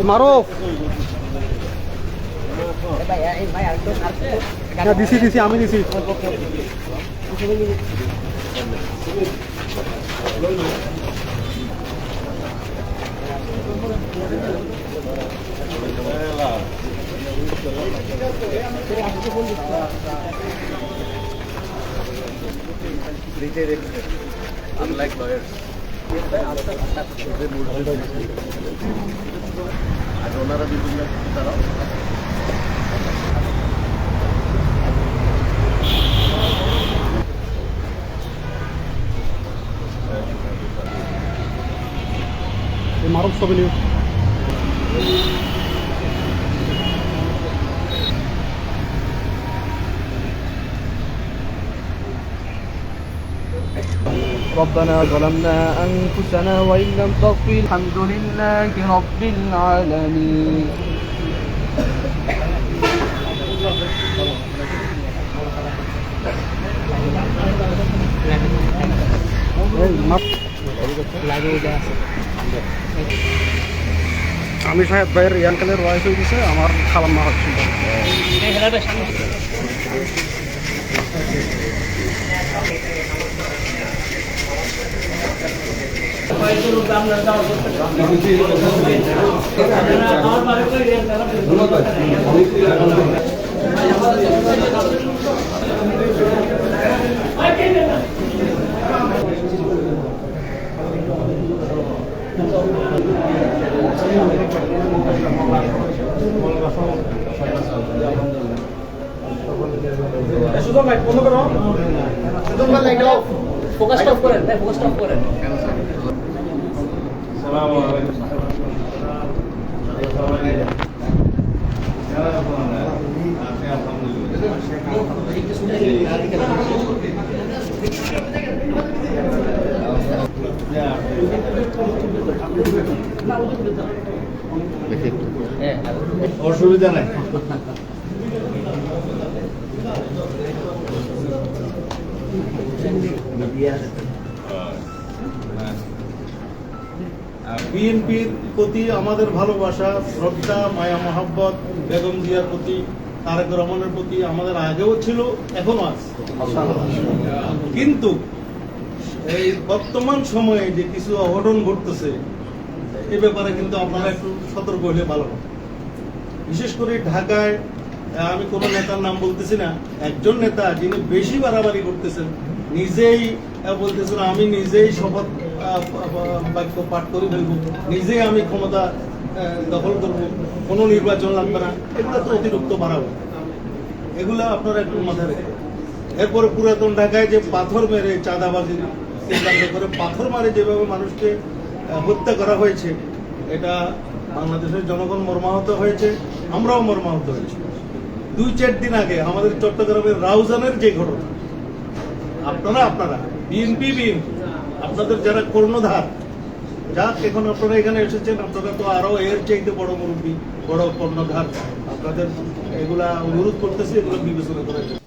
মারো দিছি দিছি আমি দিছি Unlike lawyers. আর ওনারা বিভিন্ন তারা মারো ছবি নিও ربنا ظلمنا أنفسنا وإن لم تغفر الحمد لله رب العالمين আমি সাহেব ভাইয়ের ইয়ানকালের ওয়াইফ হয়ে গেছে আমার খালাম্মা হচ্ছে সুদম ভাই বন্ধ করো সুদম ভাই লাইট অফ ফোকাস অফ করেন ভাই ফোকাস অফ করেন আসসালামু আলাইকুম অসুবিধা নাই বিএনপির প্রতি আমাদের ভালোবাসা শ্রদ্ধা মায়া মহাব্বত বেগম জিয়ার প্রতি তারেক রহমানের প্রতি আমাদের আগেও ছিল এখনো আছে কিন্তু এই বর্তমান সময়ে যে কিছু অঘটন ঘটতেছে এ ব্যাপারে কিন্তু আপনারা একটু সতর্ক হলে ভালো হবে বিশেষ করে ঢাকায় আমি কোনো নেতার নাম বলতেছি না একজন নেতা যিনি বেশি বাড়াবাড়ি করতেছেন নিজেই বলতেছেন আমি নিজেই শপথ বাক্য পাঠ করে ফেলবো নিজেই আমি ক্ষমতা দখল করবো কোনো নির্বাচন লাগবে না এগুলো তো অতিরিক্ত বাড়াবো এগুলো আপনারা একটু মাথায় রেখে এরপরে পুরাতন ঢাকায় যে পাথর মেরে চাঁদাবাজি সিদ্ধান্ত করে পাথর মারে যেভাবে মানুষকে হত্যা করা হয়েছে এটা বাংলাদেশের জনগণ মর্মাহত হয়েছে আমরাও মর্মাহত হয়েছি 2-4 দিন আগে আমাদের চট্টগ্রামের রাউজানের যে ঘটনা আপনারা বিএনপি আপনাদের যারা কর্ণধার যাক এখন আপনারা এখানে এসেছেন আপনারা তো আরো এর চাইতে বড় মুরব্বী বড় কর্ণধার আপনাদের এগুলা অনুরোধ করতেছি এগুলো বিবেচনা করার জন্য